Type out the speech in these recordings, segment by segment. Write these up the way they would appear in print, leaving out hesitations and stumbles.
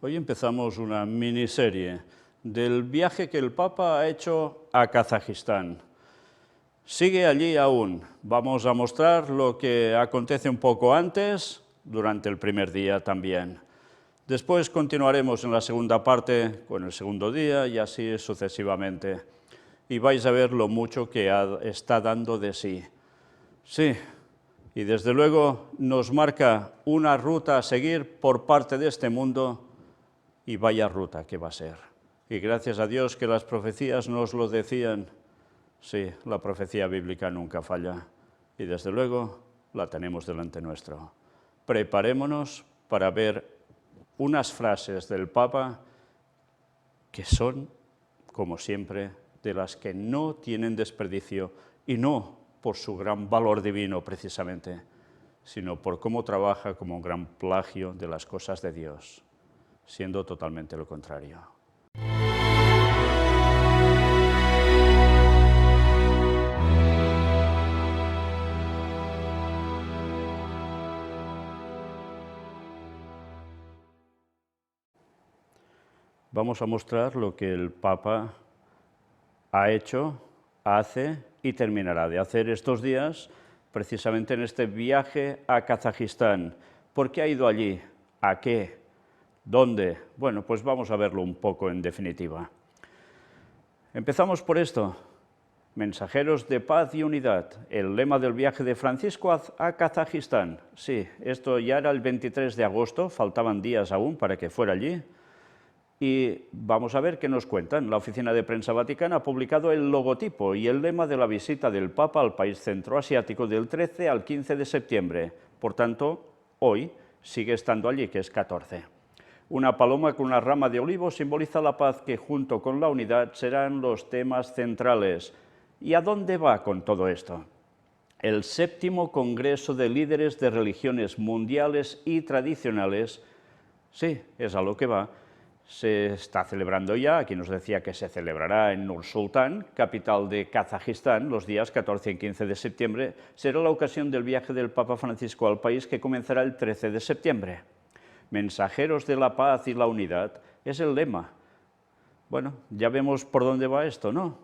Hoy empezamos una miniserie del viaje que el Papa ha hecho a Kazajistán. Sigue allí aún. Vamos a mostrar lo que acontece un poco antes, durante el primer día también. Después continuaremos en la segunda parte con el segundo día y así sucesivamente. Y vais a ver lo mucho que está dando de sí. Sí, y desde luego nos marca una ruta a seguir por parte de este mundo. Y vaya ruta que va a ser. Y gracias a Dios que las profecías nos lo decían. Sí, la profecía bíblica nunca falla. Y desde luego la tenemos delante nuestro. Preparémonos para ver unas frases del Papa que son, como siempre, de las que no tienen desperdicio, y no por su gran valor divino precisamente, sino por cómo trabaja como un gran plagio de las cosas de Dios, siendo totalmente lo contrario. Vamos a mostrar lo que el Papa ha hecho, hace y terminará de hacer estos días, precisamente en este viaje a Kazajistán. ¿Por qué ha ido allí? ¿A qué? ¿Dónde? Bueno, pues vamos a verlo un poco en definitiva. Empezamos por esto. Mensajeros de paz y unidad, el lema del viaje de Francisco a Kazajistán. Sí, esto ya era el 23 de agosto, faltaban días aún para que fuera allí. Y vamos a ver qué nos cuentan. La Oficina de Prensa Vaticana ha publicado el logotipo y el lema de la visita del Papa al país centroasiático del 13 al 15 de septiembre. Por tanto, hoy sigue estando allí, que es 14. Una paloma con una rama de olivo simboliza la paz, que junto con la unidad serán los temas centrales. ¿Y a dónde va con todo esto? El 7º Congreso de Líderes de Religiones Mundiales y Tradicionales, sí, es a lo que va, se está celebrando ya. Aquí nos decía que se celebrará en Nur-Sultán, capital de Kazajistán, los días 14 y 15 de septiembre. Será la ocasión del viaje del Papa Francisco al país, que comenzará el 13 de septiembre. Mensajeros de la paz y la unidad es el lema. Bueno, ya vemos por dónde va esto, ¿no?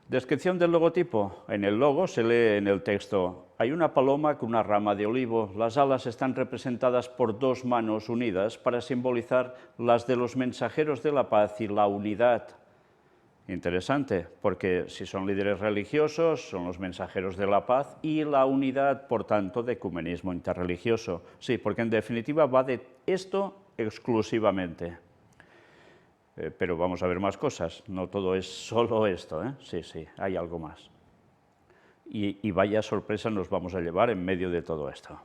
Descripción del logotipo. En el logo se lee en el texto: hay una paloma con una rama de olivo. Las alas están representadas por dos manos unidas para simbolizar las de los mensajeros de la paz y la unidad. Interesante, porque si son líderes religiosos, son los mensajeros de la paz y la unidad, por tanto, de ecumenismo interreligioso. Sí, porque en definitiva va de esto exclusivamente. Pero vamos a ver más cosas, no todo es solo esto, ¿eh? Sí, hay algo más. Y vaya sorpresa nos vamos a llevar en medio de todo esto.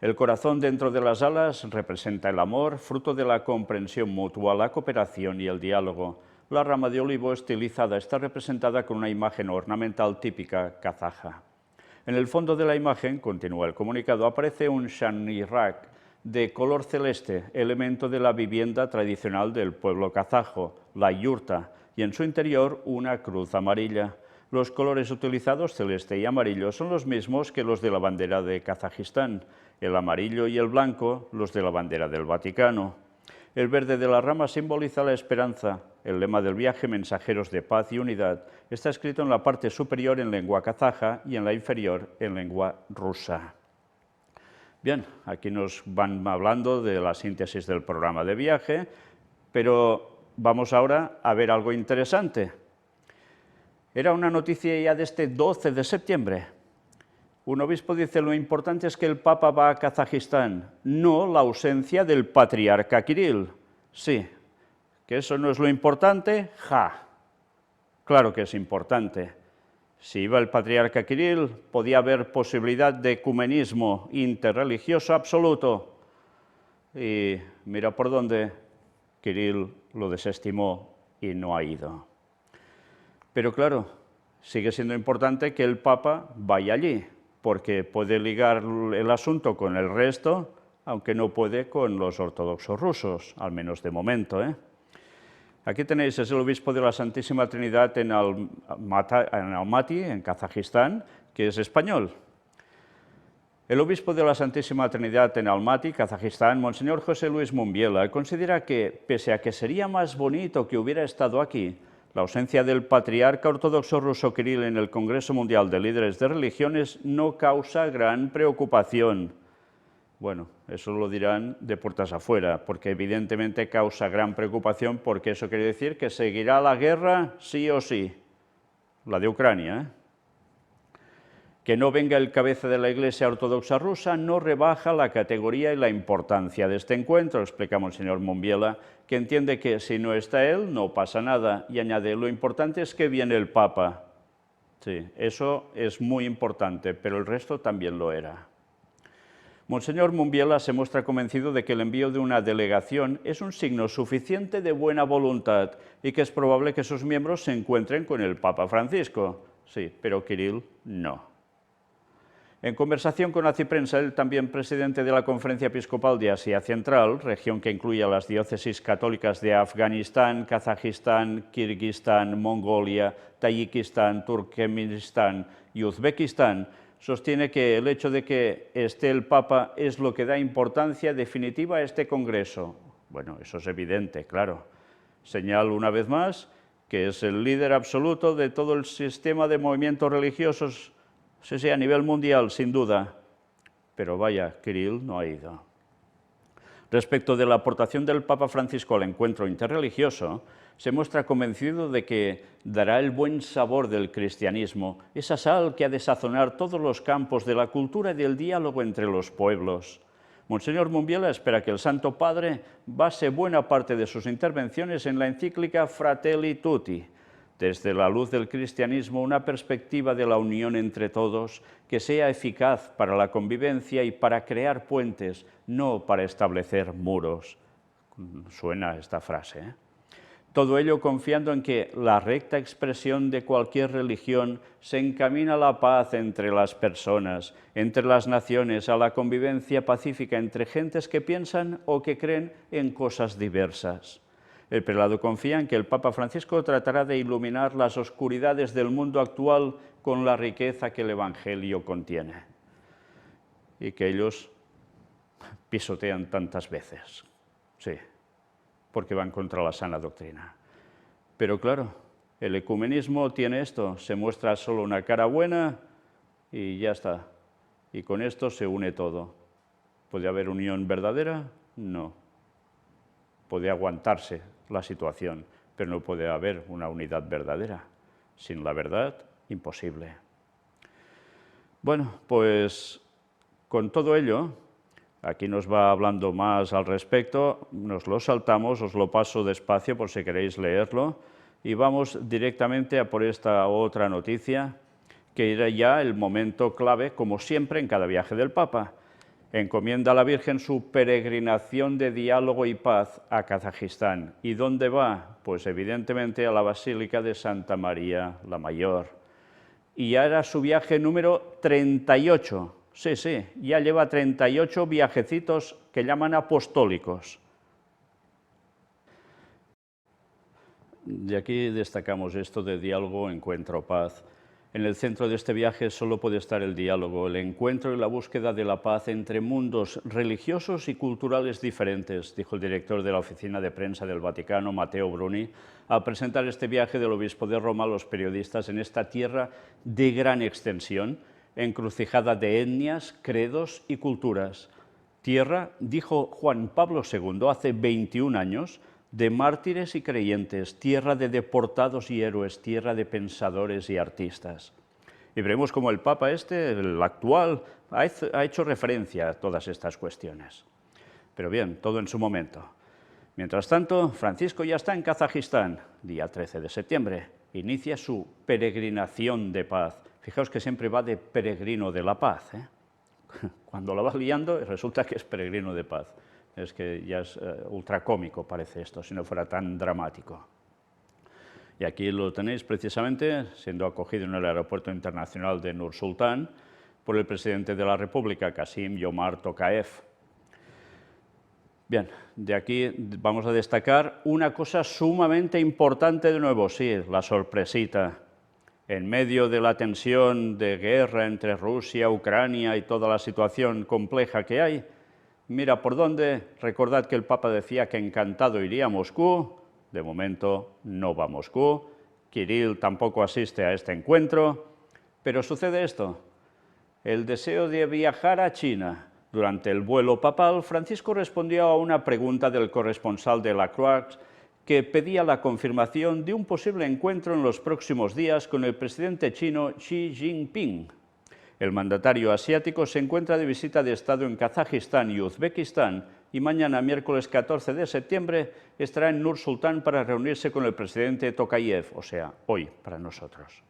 El corazón dentro de las alas representa el amor, fruto de la comprensión mutua, la cooperación y el diálogo. La rama de olivo estilizada está representada con una imagen ornamental típica kazaja. En el fondo de la imagen, continúa el comunicado, aparece un shanirrak de color celeste, elemento de la vivienda tradicional del pueblo kazajo, la yurta, y en su interior una cruz amarilla. Los colores utilizados, celeste y amarillo, son los mismos que los de la bandera de Kazajistán, el amarillo y el blanco los de la bandera del Vaticano. El verde de la rama simboliza la esperanza. El lema del viaje, mensajeros de paz y unidad, está escrito en la parte superior en lengua kazaja y en la inferior en lengua rusa. Bien, aquí nos van hablando de la síntesis del programa de viaje, pero vamos ahora a ver algo interesante. Era una noticia ya de este 12 de septiembre. Un obispo dice: lo importante es que el Papa va a Kazajistán, no la ausencia del patriarca Kirill. Sí, que eso no es lo importante, claro que es importante. Si iba el patriarca Kirill, podía haber posibilidad de ecumenismo interreligioso absoluto. Y mira por dónde, Kirill lo desestimó y no ha ido. Pero claro, sigue siendo importante que el Papa vaya allí, porque puede ligar el asunto con el resto, aunque no puede con los ortodoxos rusos, al menos de momento, ¿eh? Aquí tenéis, es el obispo de la Santísima Trinidad en Almaty, en Kazajistán, que es español. El obispo de la Santísima Trinidad en Almaty, Kazajistán, Monseñor José Luis Mumbiela, considera que, pese a que sería más bonito que hubiera estado aquí, la ausencia del patriarca ortodoxo ruso Kirill en el Congreso Mundial de Líderes de Religiones no causa gran preocupación. Bueno, eso lo dirán de puertas afuera, porque evidentemente causa gran preocupación, porque eso quiere decir que seguirá la guerra sí o sí, la de Ucrania, ¿eh? Que no venga el cabeza de la Iglesia Ortodoxa rusa no rebaja la categoría y la importancia de este encuentro, explica Monseñor Mumbiela, que entiende que si no está él, no pasa nada, y añade, lo importante es que viene el Papa. Sí, eso es muy importante, pero el resto también lo era. Monseñor Mumbiela se muestra convencido de que el envío de una delegación es un signo suficiente de buena voluntad y que es probable que sus miembros se encuentren con el Papa Francisco. Sí, pero Kirill no. En conversación con Aciprensa, el también presidente de la Conferencia Episcopal de Asia Central, región que incluye a las diócesis católicas de Afganistán, Kazajistán, Kirguistán, Mongolia, Tayikistán, Turkmenistán y Uzbekistán, sostiene que el hecho de que esté el Papa es lo que da importancia definitiva a este Congreso. Bueno, eso es evidente, claro. Señal una vez más que es el líder absoluto de todo el sistema de movimientos religiosos, sí, a nivel mundial, sin duda. Pero vaya, Kirill no ha ido. Respecto de la aportación del Papa Francisco al encuentro interreligioso, se muestra convencido de que dará el buen sabor del cristianismo, esa sal que ha de sazonar todos los campos de la cultura y del diálogo entre los pueblos. Monseñor Mumbiela espera que el Santo Padre base buena parte de sus intervenciones en la encíclica Fratelli Tutti, desde la luz del cristianismo, una perspectiva de la unión entre todos que sea eficaz para la convivencia y para crear puentes, no para establecer muros. Suena esta frase, ¿eh? Todo ello confiando en que la recta expresión de cualquier religión se encamina a la paz entre las personas, entre las naciones, a la convivencia pacífica entre gentes que piensan o que creen en cosas diversas. El prelado confía en que el Papa Francisco tratará de iluminar las oscuridades del mundo actual con la riqueza que el Evangelio contiene y que ellos pisotean tantas veces, sí, porque van contra la sana doctrina. Pero claro, el ecumenismo tiene esto, se muestra solo una cara buena y ya está, y con esto se une todo. ¿Puede haber unión verdadera? No. Puede aguantarse la situación, pero no puede haber una unidad verdadera. Sin la verdad, imposible. Bueno, pues con todo ello, aquí nos va hablando más al respecto, nos lo saltamos, os lo paso despacio por si queréis leerlo, y vamos directamente a por esta otra noticia, que era ya el momento clave, como siempre en cada viaje del Papa. Encomienda a la Virgen su peregrinación de diálogo y paz a Kazajistán. ¿Y dónde va? Pues evidentemente a la Basílica de Santa María la Mayor. Y ya era su viaje número 38. Sí, ya lleva 38 viajecitos que llaman apostólicos. De aquí destacamos esto de diálogo, encuentro, paz. En el centro de este viaje solo puede estar el diálogo, el encuentro y la búsqueda de la paz entre mundos religiosos y culturales diferentes, dijo el director de la Oficina de Prensa del Vaticano, Matteo Bruni, al presentar este viaje del obispo de Roma a los periodistas en esta tierra de gran extensión, encrucijada de etnias, credos y culturas. Tierra, dijo Juan Pablo II hace 21 años, de mártires y creyentes, tierra de deportados y héroes, tierra de pensadores y artistas. Y veremos cómo el Papa el actual, ha hecho referencia a todas estas cuestiones. Pero bien, todo en su momento. Mientras tanto, Francisco ya está en Kazajistán, día 13 de septiembre. Inicia su peregrinación de paz. Fijaos que siempre va de peregrino de la paz, ¿eh? Cuando la va liando, resulta que es peregrino de paz. Es que ya es ultracómico, parece esto, si no fuera tan dramático. Y aquí lo tenéis precisamente, siendo acogido en el Aeropuerto Internacional de Nur-Sultán por el presidente de la República, Kassym-Jomart Tokayev. Bien, de aquí vamos a destacar una cosa sumamente importante de nuevo, sí, la sorpresita. en medio de la tensión de guerra entre Rusia, Ucrania y toda la situación compleja que hay, mira por dónde. Recordad que el Papa decía que encantado iría a Moscú, de momento no va a Moscú, Kirill tampoco asiste a este encuentro, pero sucede esto, el deseo de viajar a China. Durante el vuelo papal, Francisco respondió a una pregunta del corresponsal de La Croix que pedía la confirmación de un posible encuentro en los próximos días con el presidente chino Xi Jinping. El mandatario asiático se encuentra de visita de Estado en Kazajistán y Uzbekistán y mañana, miércoles 14 de septiembre, estará en Nur-Sultán para reunirse con el presidente Tokayev, o sea, hoy para nosotros.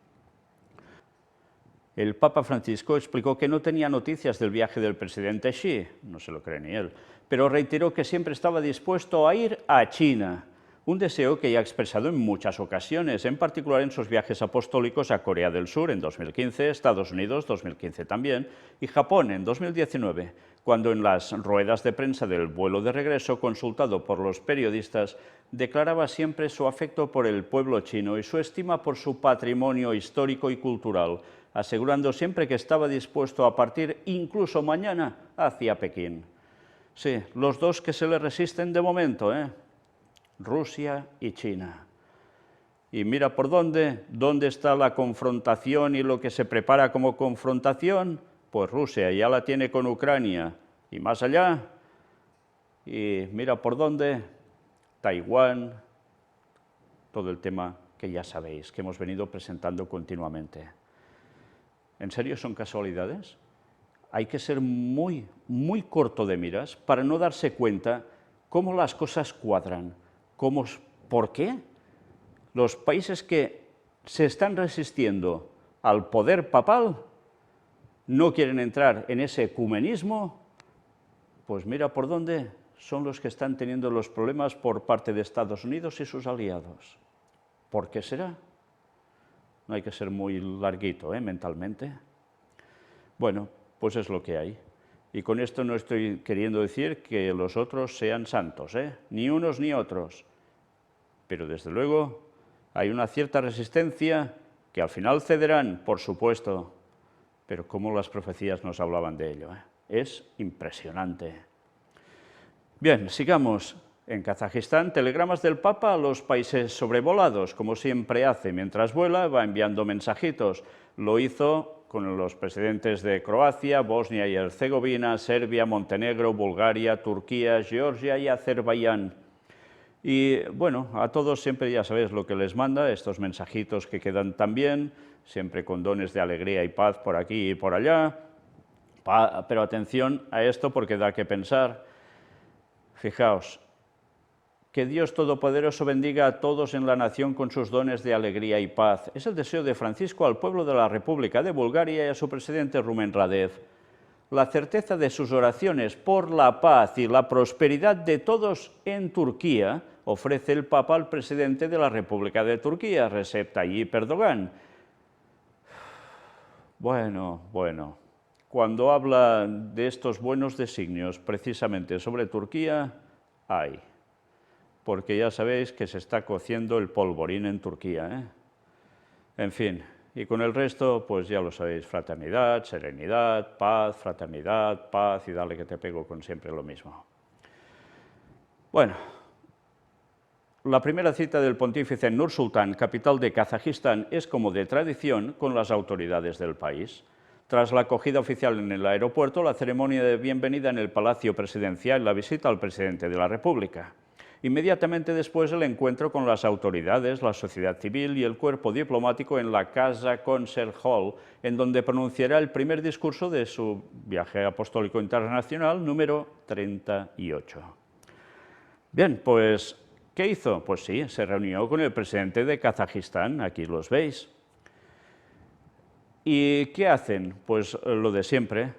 El Papa Francisco explicó que no tenía noticias del viaje del presidente Xi, no se lo cree ni él, pero reiteró que siempre estaba dispuesto a ir a China, un deseo que ya ha expresado en muchas ocasiones, en particular en sus viajes apostólicos a Corea del Sur en 2015, Estados Unidos 2015 también, y Japón en 2019, cuando en las ruedas de prensa del vuelo de regreso, consultado por los periodistas, declaraba siempre su afecto por el pueblo chino y su estima por su patrimonio histórico y cultural, asegurando siempre que estaba dispuesto a partir incluso mañana hacia Pekín. Sí, los dos que se le resisten de momento, Rusia y China. Y mira por dónde está la confrontación y lo que se prepara como confrontación, pues Rusia ya la tiene con Ucrania y más allá, y mira por dónde, Taiwán, todo el tema que ya sabéis, que hemos venido presentando continuamente. ¿En serio son casualidades? Hay que ser muy, muy corto de miras para no darse cuenta cómo las cosas cuadran. ¿Por qué? Los países que se están resistiendo al poder papal no quieren entrar en ese ecumenismo, pues mira por dónde son los que están teniendo los problemas por parte de Estados Unidos y sus aliados. ¿Por qué será? No hay que ser muy larguito, mentalmente. Bueno, pues es lo que hay. Y con esto no estoy queriendo decir que los otros sean santos, ni unos ni otros. Pero desde luego hay una cierta resistencia que al final cederán, por supuesto, pero cómo las profecías nos hablaban de ello. Es impresionante. Bien, sigamos. En Kazajistán, telegramas del Papa a los países sobrevolados, como siempre hace. Mientras vuela, va enviando mensajitos. Lo hizo con los presidentes de Croacia, Bosnia y Herzegovina, Serbia, Montenegro, Bulgaria, Turquía, Georgia y Azerbaiyán. Y bueno, a todos siempre ya sabéis lo que les manda, estos mensajitos que quedan tan bien, siempre con dones de alegría y paz por aquí y por allá. Pero atención a esto porque da que pensar. Fijaos, que Dios Todopoderoso bendiga a todos en la nación con sus dones de alegría y paz. Es el deseo de Francisco al pueblo de la República de Bulgaria y a su presidente Rumen Radev. La certeza de sus oraciones por la paz y la prosperidad de todos en Turquía ofrece el Papa al presidente de la República de Turquía, Recep Tayyip Erdogan. Bueno, cuando habla de estos buenos designios precisamente sobre Turquía, porque ya sabéis que se está cociendo el polvorín en Turquía. En fin, y con el resto, pues ya lo sabéis, fraternidad, serenidad, paz, fraternidad, paz, y dale que te pego con siempre lo mismo. Bueno, la primera cita del pontífice en Nur-Sultán, capital de Kazajistán, es como de tradición con las autoridades del país. Tras la acogida oficial en el aeropuerto, la ceremonia de bienvenida en el Palacio Presidencial y la visita al presidente de la República. Inmediatamente después el encuentro con las autoridades, la sociedad civil y el cuerpo diplomático en la Casa Concert Hall, en donde pronunciará el primer discurso de su viaje apostólico internacional número 38. Bien, pues, ¿qué hizo? Pues sí, se reunió con el presidente de Kazajistán, aquí los veis. ¿Y qué hacen? Pues lo de siempre.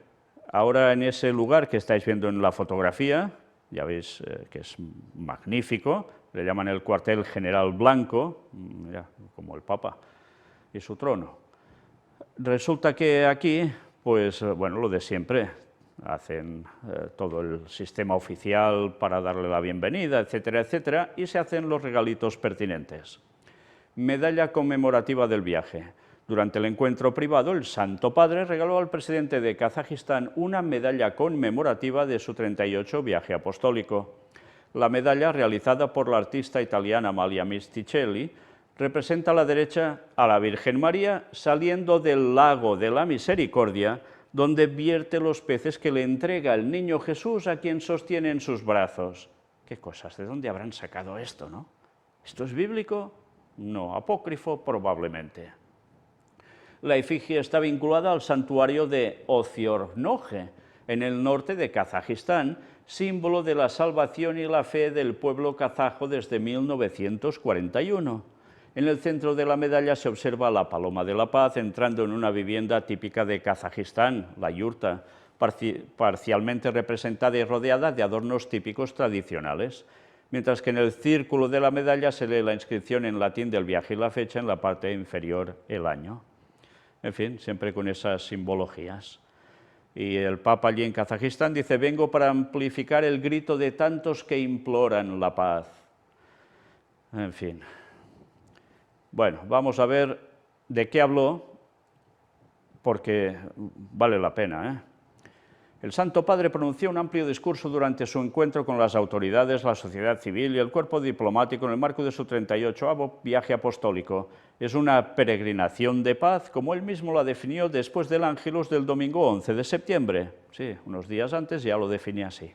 Ahora en ese lugar que estáis viendo en la fotografía, ya veis que es magnífico, le llaman el cuartel general blanco, mira, como el Papa y su trono. Resulta que aquí, pues bueno, lo de siempre, hacen todo el sistema oficial para darle la bienvenida, etcétera, etcétera, y se hacen los regalitos pertinentes. Medalla conmemorativa del viaje. Durante el encuentro privado, el Santo Padre regaló al presidente de Kazajistán una medalla conmemorativa de su 38 viaje apostólico. La medalla, realizada por la artista italiana Amalia Misticelli, representa a la derecha a la Virgen María saliendo del lago de la Misericordia, donde vierte los peces que le entrega el niño Jesús a quien sostiene en sus brazos. ¿Qué cosas? ¿De dónde habrán sacado esto, no? ¿Esto es bíblico? No. ¿Apócrifo? Probablemente. La efigie está vinculada al santuario de Ociornoje, en el norte de Kazajistán, símbolo de la salvación y la fe del pueblo kazajo desde 1941. En el centro de la medalla se observa la paloma de la paz entrando en una vivienda típica de Kazajistán, la yurta, parcialmente representada y rodeada de adornos típicos tradicionales, mientras que en el círculo de la medalla se lee la inscripción en latín del viaje y la fecha, en la parte inferior el año. En fin, siempre con esas simbologías. Y el Papa allí en Kazajistán dice: vengo para amplificar el grito de tantos que imploran la paz. En fin. Bueno, vamos a ver de qué habló, porque vale la pena, ¿eh? El Santo Padre pronunció un amplio discurso durante su encuentro con las autoridades, la sociedad civil y el cuerpo diplomático en el marco de su 38º viaje apostólico. Es una peregrinación de paz, como él mismo la definió después del Ángelus del domingo 11 de septiembre. Sí, unos días antes ya lo definía así.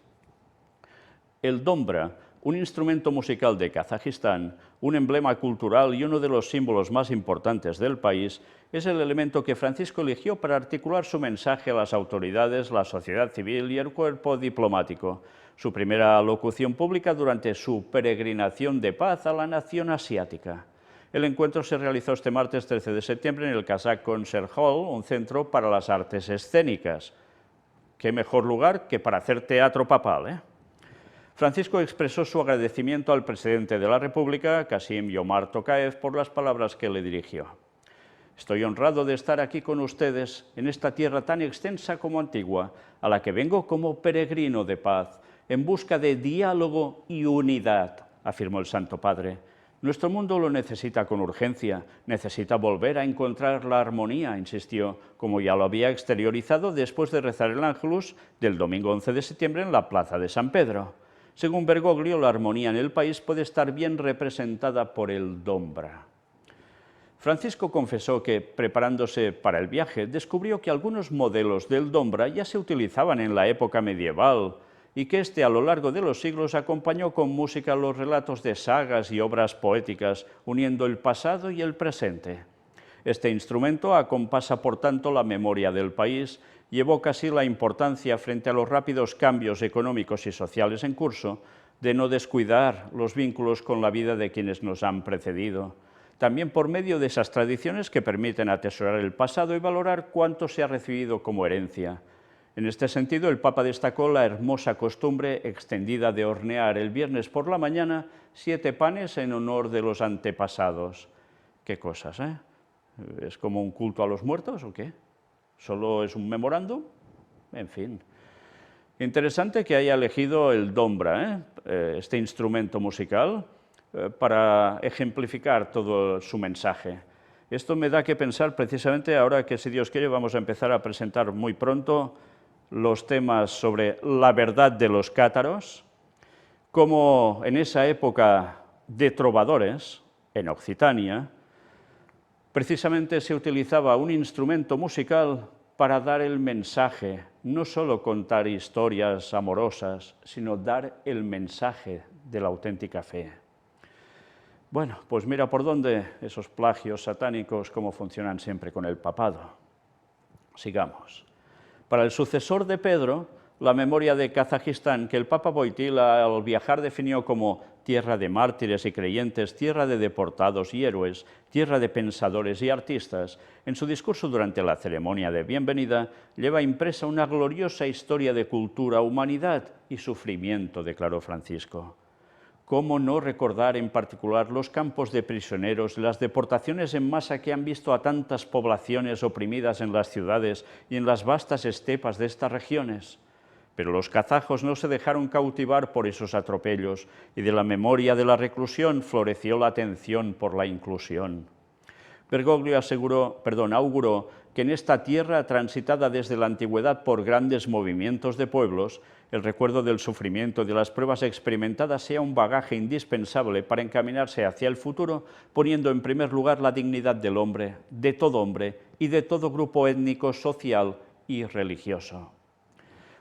El dombra, un instrumento musical de Kazajistán, un emblema cultural y uno de los símbolos más importantes del país, es el elemento que Francisco eligió para articular su mensaje a las autoridades, la sociedad civil y el cuerpo diplomático. Su primera alocución pública durante su peregrinación de paz a la nación asiática. El encuentro se realizó este martes 13 de septiembre en el Kazakh Concert Hall, un centro para las artes escénicas. ¿Qué mejor lugar que para hacer teatro papal, eh? Francisco expresó su agradecimiento al presidente de la República, Kassym-Jomart Tokayev, por las palabras que le dirigió. Estoy honrado de estar aquí con ustedes en esta tierra tan extensa como antigua, a la que vengo como peregrino de paz, en busca de diálogo y unidad, afirmó el Santo Padre. Nuestro mundo lo necesita con urgencia, necesita volver a encontrar la armonía, insistió, como ya lo había exteriorizado después de rezar el Ángelus del domingo 11 de septiembre en la plaza de San Pedro. Según Bergoglio, la armonía en el país puede estar bien representada por el dombra. Francisco confesó que, preparándose para el viaje, descubrió que algunos modelos del dombra ya se utilizaban en la época medieval y que este, a lo largo de los siglos, acompañó con música los relatos de sagas y obras poéticas, uniendo el pasado y el presente. Este instrumento acompasa, por tanto, la memoria del país y evoca así la importancia, frente a los rápidos cambios económicos y sociales en curso, de no descuidar los vínculos con la vida de quienes nos han precedido. También por medio de esas tradiciones que permiten atesorar el pasado y valorar cuánto se ha recibido como herencia. En este sentido, el Papa destacó la hermosa costumbre extendida de hornear el viernes por la mañana 7 panes en honor de los antepasados. Qué cosas, ¿eh? ¿Es como un culto a los muertos o qué? ¿Solo es un memorándum? En fin. Interesante que haya elegido el dombra, este instrumento musical, para ejemplificar todo su mensaje. Esto me da que pensar precisamente ahora que, si Dios quiere, vamos a empezar a presentar muy pronto los temas sobre la verdad de los cátaros, como en esa época de trovadores, en Occitania, precisamente se utilizaba un instrumento musical para dar el mensaje, no solo contar historias amorosas, sino dar el mensaje de la auténtica fe. Bueno, pues mira por dónde esos plagios satánicos, cómo funcionan siempre con el papado. Sigamos. Para el sucesor de Pedro, la memoria de Kazajistán, que el Papa Wojtyła al viajar definió como tierra de mártires y creyentes, tierra de deportados y héroes, tierra de pensadores y artistas, en su discurso durante la ceremonia de bienvenida, lleva impresa una gloriosa historia de cultura, humanidad y sufrimiento, declaró Francisco. ¿Cómo no recordar en particular los campos de prisioneros, las deportaciones en masa que han visto a tantas poblaciones oprimidas en las ciudades y en las vastas estepas de estas regiones? Pero los kazajos no se dejaron cautivar por esos atropellos y de la memoria de la reclusión floreció la atención por la inclusión. Bergoglio auguró que en esta tierra transitada desde la antigüedad por grandes movimientos de pueblos, el recuerdo del sufrimiento y de las pruebas experimentadas sea un bagaje indispensable para encaminarse hacia el futuro, poniendo en primer lugar la dignidad del hombre y de todo grupo étnico, social y religioso.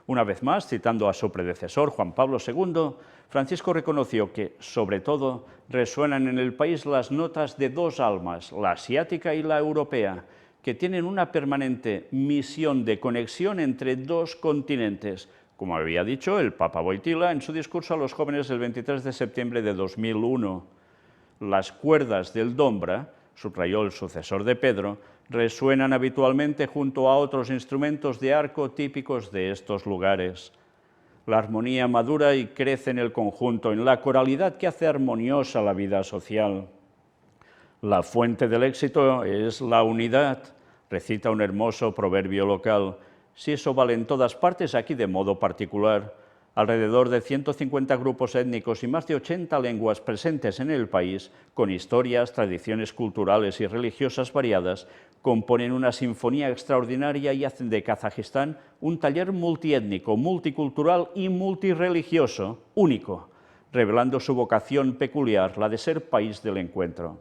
Una vez más, citando a su predecesor, Juan Pablo II, Francisco reconoció que, sobre todo, resuenan en el país las notas de dos almas, la asiática y la europea, que tienen una permanente misión de conexión entre dos continentes, como había dicho el Papa Wojtyła en su discurso a los jóvenes el 23 de septiembre de 2001. Las cuerdas del Dombra, subrayó el sucesor de Pedro, resuenan habitualmente junto a otros instrumentos de arco típicos de estos lugares. La armonía madura y crece en el conjunto, en la coralidad que hace armoniosa la vida social. La fuente del éxito es la unidad, recita un hermoso proverbio local. Si eso vale en todas partes, aquí de modo particular. Alrededor de 150 grupos étnicos y más de 80 lenguas presentes en el país, con historias, tradiciones culturales y religiosas variadas, componen una sinfonía extraordinaria y hacen de Kazajistán un taller multiétnico, multicultural y multirreligioso, único, revelando su vocación peculiar, la de ser país del encuentro.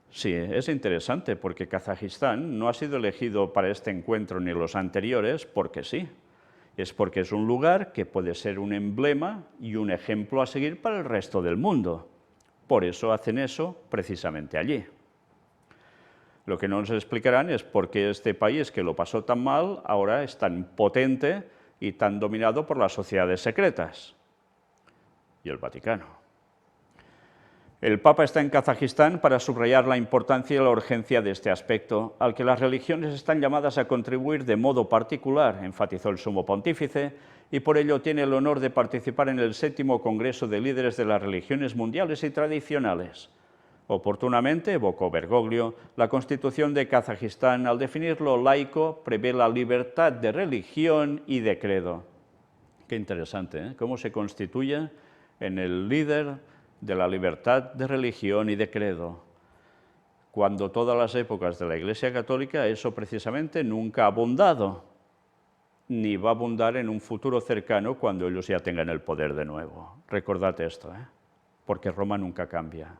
Sí, es interesante porque Kazajistán no ha sido elegido para este encuentro ni los anteriores porque sí. Es porque es un lugar que puede ser un emblema y un ejemplo a seguir para el resto del mundo. Por eso hacen eso precisamente allí. Lo que no nos explicarán es por qué este país que lo pasó tan mal ahora es tan potente y tan dominado por las sociedades secretas y el Vaticano. El Papa está en Kazajistán para subrayar la importancia y la urgencia de este aspecto, al que las religiones están llamadas a contribuir de modo particular, enfatizó el Sumo Pontífice, y por ello tiene el honor de participar en el 7º Congreso de Líderes de las Religiones Mundiales y Tradicionales. Oportunamente, evocó Bergoglio, la Constitución de Kazajistán, al definirlo laico, prevé la libertad de religión y de credo. Qué interesante, ¿eh? Cómo se constituye en el líder de la libertad de religión y de credo, cuando todas las épocas de la Iglesia Católica eso precisamente nunca ha abundado, ni va a abundar en un futuro cercano cuando ellos ya tengan el poder de nuevo. Recordad esto, porque Roma nunca cambia,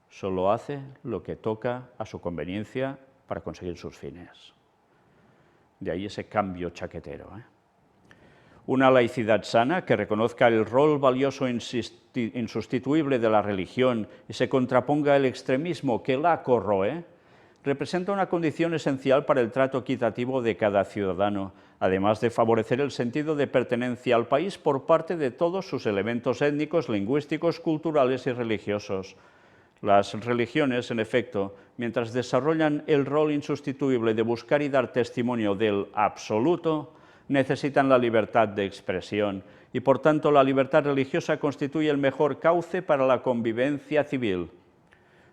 solo hace lo que toca a su conveniencia para conseguir sus fines. De ahí ese cambio chaquetero. Una laicidad sana que reconozca el rol valioso e insustituible de la religión y se contraponga al extremismo que la corroe, representa una condición esencial para el trato equitativo de cada ciudadano, además de favorecer el sentido de pertenencia al país por parte de todos sus elementos étnicos, lingüísticos, culturales y religiosos. Las religiones, en efecto, mientras desarrollan el rol insustituible de buscar y dar testimonio del absoluto, necesitan la libertad de expresión y, por tanto, la libertad religiosa constituye el mejor cauce para la convivencia civil.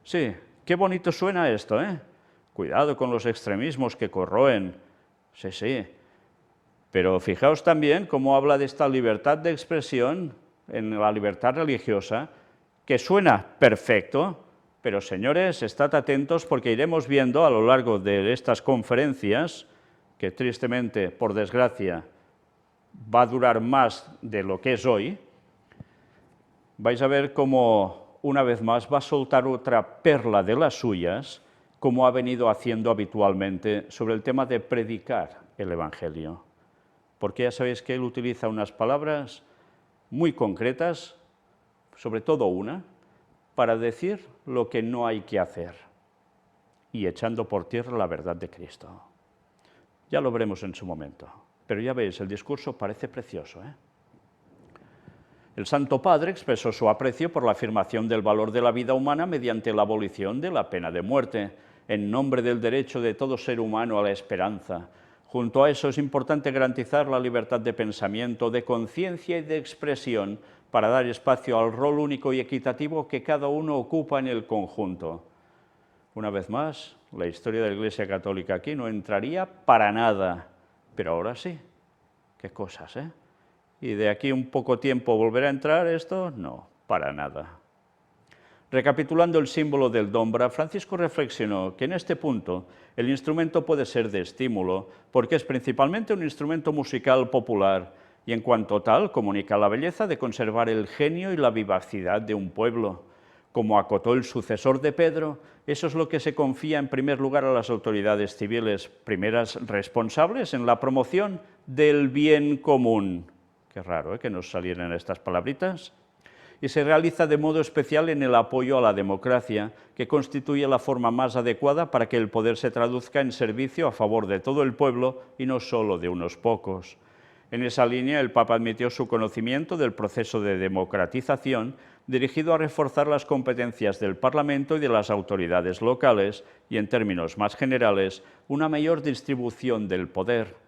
Sí, qué bonito suena esto, ¿eh? Cuidado con los extremismos que corroen. Sí, sí. Pero fijaos también cómo habla de esta libertad de expresión en la libertad religiosa, que suena perfecto, pero señores, estad atentos porque iremos viendo a lo largo de estas conferencias que tristemente, por desgracia, va a durar más de lo que es hoy, vais a ver cómo, una vez más, va a soltar otra perla de las suyas, como ha venido haciendo habitualmente sobre el tema de predicar el Evangelio. Porque ya sabéis que él utiliza unas palabras muy concretas, sobre todo una, para decir lo que no hay que hacer, y echando por tierra la verdad de Cristo. Ya lo veremos en su momento, pero ya veis, el discurso parece precioso, El Santo Padre expresó su aprecio por la afirmación del valor de la vida humana mediante la abolición de la pena de muerte, en nombre del derecho de todo ser humano a la esperanza. Junto a eso es importante garantizar la libertad de pensamiento, de conciencia y de expresión para dar espacio al rol único y equitativo que cada uno ocupa en el conjunto. Una vez más, la historia de la Iglesia Católica aquí no entraría para nada, pero ahora sí. Qué cosas, Y de aquí un poco tiempo volverá a entrar esto, no, para nada. Recapitulando el símbolo del Dombra, Francisco reflexionó que en este punto el instrumento puede ser de estímulo, porque es principalmente un instrumento musical popular y en cuanto tal comunica la belleza de conservar el genio y la vivacidad de un pueblo. Como acotó el sucesor de Pedro, eso es lo que se confía en primer lugar a las autoridades civiles, primeras responsables en la promoción del bien común. Qué raro, que nos salieran estas palabritas. Y se realiza de modo especial en el apoyo a la democracia, que constituye la forma más adecuada para que el poder se traduzca en servicio a favor de todo el pueblo y no solo de unos pocos. En esa línea, el Papa admitió su conocimiento del proceso de democratización dirigido a reforzar las competencias del Parlamento y de las autoridades locales y, en términos más generales, una mayor distribución del poder.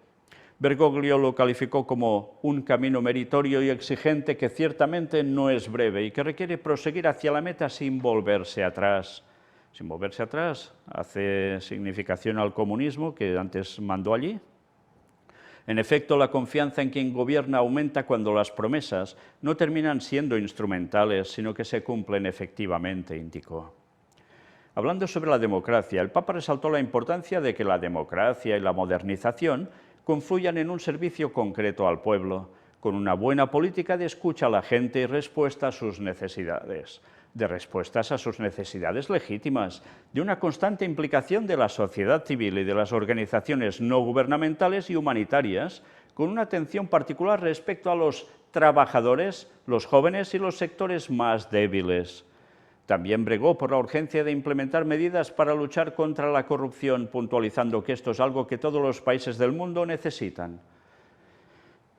Bergoglio lo calificó como un camino meritorio y exigente que ciertamente no es breve y que requiere proseguir hacia la meta sin volverse atrás. Sin volverse atrás, hace significación al comunismo que antes mandó allí. En efecto, la confianza en quien gobierna aumenta cuando las promesas no terminan siendo instrumentales, sino que se cumplen efectivamente, indicó. Hablando sobre la democracia, el Papa resaltó la importancia de que la democracia y la modernización confluyan en un servicio concreto al pueblo, con una buena política de escucha a la gente y respuesta a sus necesidades, de respuestas a sus necesidades legítimas, de una constante implicación de la sociedad civil y de las organizaciones no gubernamentales y humanitarias, con una atención particular respecto a los trabajadores, los jóvenes y los sectores más débiles. También bregó por la urgencia de implementar medidas para luchar contra la corrupción, puntualizando que esto es algo que todos los países del mundo necesitan.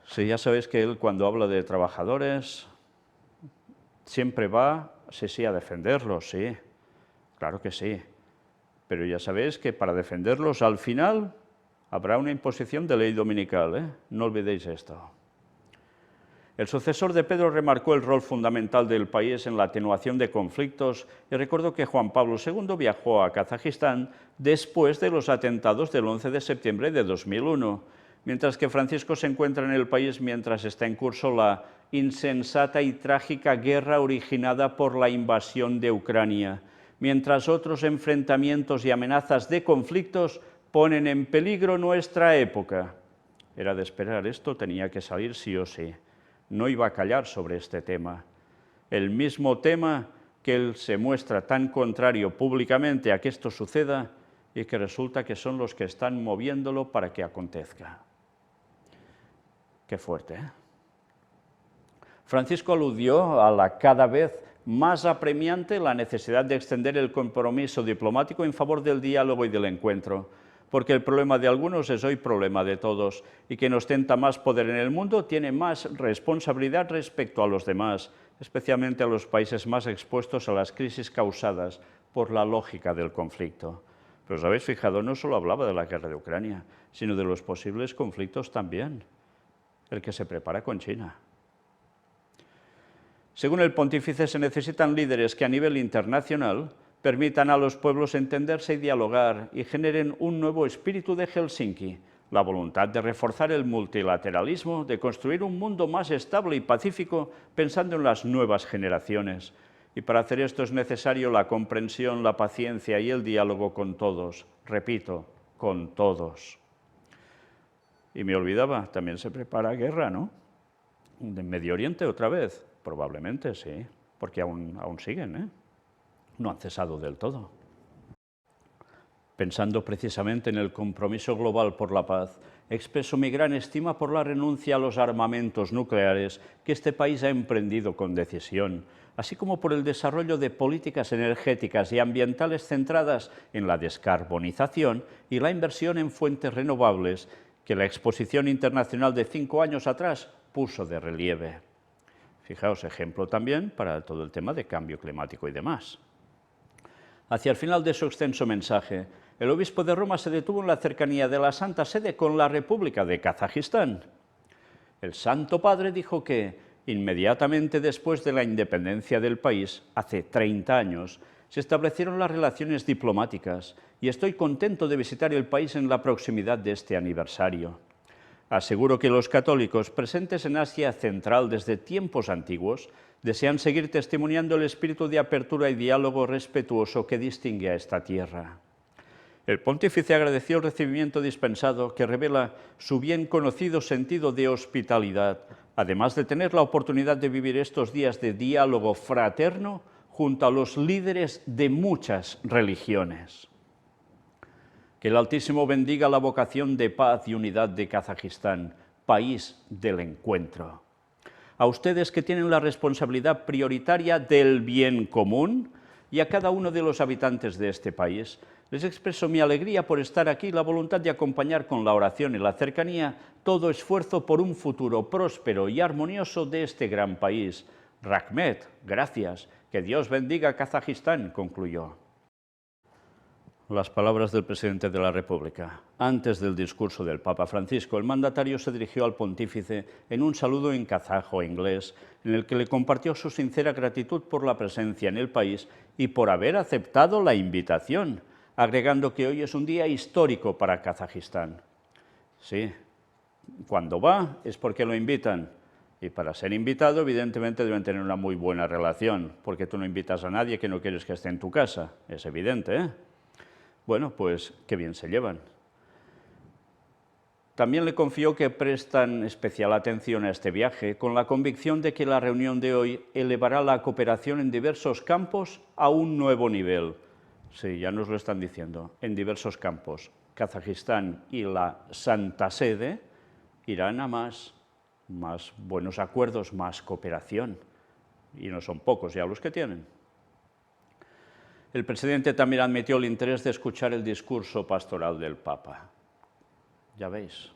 Sí, ya sabéis que él, cuando habla de trabajadores, siempre va, sí, a defenderlos, sí, claro que sí. Pero ya sabéis que para defenderlos, al final, habrá una imposición de ley dominical, No olvidéis esto. El sucesor de Pedro remarcó el rol fundamental del país en la atenuación de conflictos y recordó que Juan Pablo II viajó a Kazajistán después de los atentados del 11 de septiembre de 2001, mientras que Francisco se encuentra en el país mientras está en curso la insensata y trágica guerra originada por la invasión de Ucrania, mientras otros enfrentamientos y amenazas de conflictos ponen en peligro nuestra época. Era de esperar, esto tenía que salir sí o sí. No iba a callar sobre este tema. El mismo tema que él se muestra tan contrario públicamente a que esto suceda y que resulta que son los que están moviéndolo para que acontezca. Qué fuerte, ¿eh? Francisco aludió a la cada vez más apremiante la necesidad de extender el compromiso diplomático en favor del diálogo y del encuentro, porque el problema de algunos es hoy problema de todos, y quien ostenta más poder en el mundo tiene más responsabilidad respecto a los demás, especialmente a los países más expuestos a las crisis causadas por la lógica del conflicto. Pero os habéis fijado, no solo hablaba de la guerra de Ucrania, sino de los posibles conflictos también, el que se prepara con China. Según el pontífice, se necesitan líderes que a nivel internacional permitan a los pueblos entenderse y dialogar y generen un nuevo espíritu de Helsinki, la voluntad de reforzar el multilateralismo, de construir un mundo más estable y pacífico pensando en las nuevas generaciones. Y para hacer esto es necesario la comprensión, la paciencia y el diálogo con todos. Repito, con todos. Y me olvidaba, también se prepara guerra, ¿no? ¿En Medio Oriente otra vez? Probablemente sí, porque aún siguen, No han cesado del todo. Pensando precisamente en el compromiso global por la paz, expreso mi gran estima por la renuncia a los armamentos nucleares que este país ha emprendido con decisión, así como por el desarrollo de políticas energéticas y ambientales centradas en la descarbonización y la inversión en fuentes renovables que la exposición internacional de 5 años atrás puso de relieve. Fijaos, ejemplo también para todo el tema de cambio climático y demás. Hacia el final de su extenso mensaje, el obispo de Roma se detuvo en la cercanía de la Santa Sede con la República de Kazajistán. El Santo Padre dijo que, inmediatamente después de la independencia del país, hace 30 años, se establecieron las relaciones diplomáticas y estoy contento de visitar el país en la proximidad de este aniversario. Aseguro que los católicos presentes en Asia Central desde tiempos antiguos desean seguir testimoniando el espíritu de apertura y diálogo respetuoso que distingue a esta tierra. El pontífice agradeció el recibimiento dispensado que revela su bien conocido sentido de hospitalidad, además de tener la oportunidad de vivir estos días de diálogo fraterno junto a los líderes de muchas religiones. Que el Altísimo bendiga la vocación de paz y unidad de Kazajistán, país del encuentro. A ustedes que tienen la responsabilidad prioritaria del bien común y a cada uno de los habitantes de este país, les expreso mi alegría por estar aquí y la voluntad de acompañar con la oración y la cercanía todo esfuerzo por un futuro próspero y armonioso de este gran país. Rahmet, gracias, que Dios bendiga a Kazajistán, concluyó. Las palabras del presidente de la República. Antes del discurso del Papa Francisco, el mandatario se dirigió al pontífice en un saludo en kazajo e inglés, en el que le compartió su sincera gratitud por la presencia en el país y por haber aceptado la invitación, agregando que hoy es un día histórico para Kazajistán. Sí, cuando va es porque lo invitan, y para ser invitado evidentemente deben tener una muy buena relación, porque tú no invitas a nadie que no quieres que esté en tu casa, es evidente, ¿eh? Bueno, pues qué bien se llevan. También le confió que prestan especial atención a este viaje, con la convicción de que la reunión de hoy elevará la cooperación en diversos campos a un nuevo nivel. Sí, ya nos lo están diciendo, en diversos campos. Kazajistán y la Santa Sede irán a más buenos acuerdos, más cooperación. Y no son pocos ya los que tienen. El presidente también admitió el interés de escuchar el discurso pastoral del Papa. Ya veis,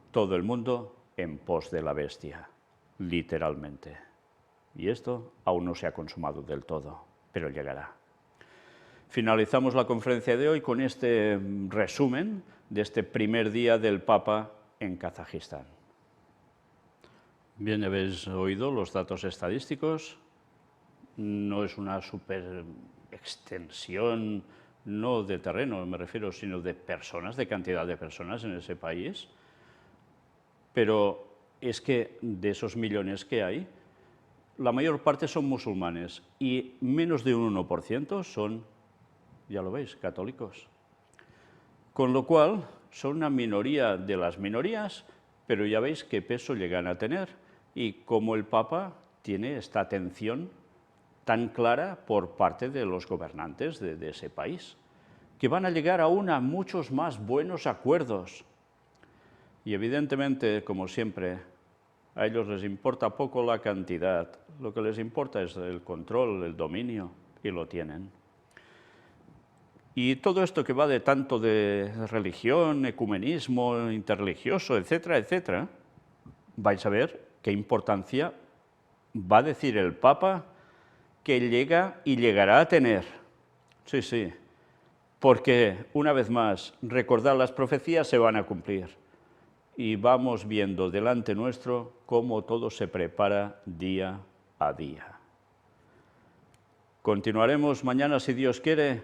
todo el mundo en pos de la bestia, literalmente. Y esto aún no se ha consumado del todo, pero llegará. Finalizamos la conferencia de hoy con este resumen de este primer día del Papa en Kazajistán. Bien, habéis oído los datos estadísticos. No es una super extensión, no de terreno, me refiero, sino de personas, de cantidad de personas en ese país. Pero es que de esos millones que hay, la mayor parte son musulmanes y menos de un 1% son, ya lo veis, católicos. Con lo cual, son una minoría de las minorías, pero ya veis qué peso llegan a tener y cómo el Papa tiene esta atención tan clara por parte de los gobernantes de ese país, que van a llegar aún a muchos más buenos acuerdos. Y evidentemente, como siempre, a ellos les importa poco la cantidad, lo que les importa es el control, el dominio, y lo tienen. Y todo esto que va de tanto de religión, ecumenismo, interreligioso, etcétera, etcétera, vais a ver qué importancia va a decir el Papa que llega y llegará a tener. Sí, sí, porque, una vez más, recordad, las profecías se van a cumplir y vamos viendo delante nuestro cómo todo se prepara día a día. Continuaremos mañana, si Dios quiere,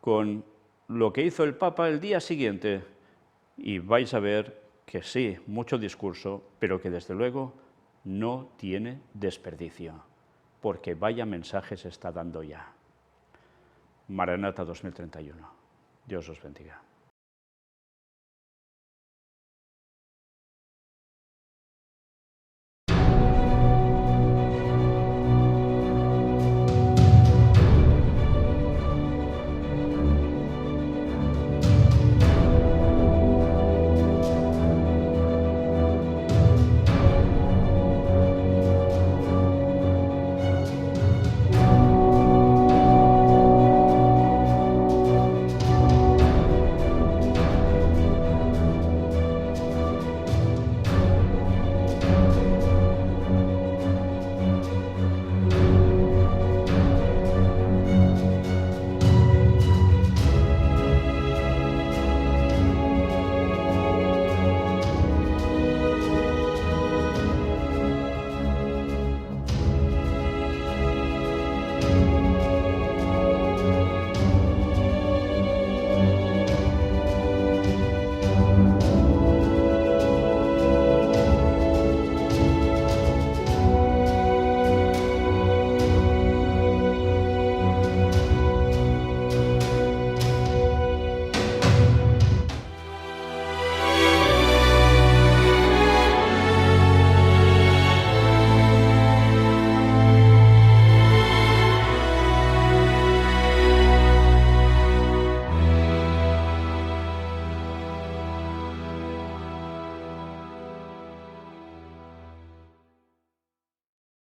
con lo que hizo el Papa el día siguiente y vais a ver que sí, mucho discurso, pero que desde luego no tiene desperdicio, porque vaya mensaje se está dando ya. Maranata 2031. Dios os bendiga.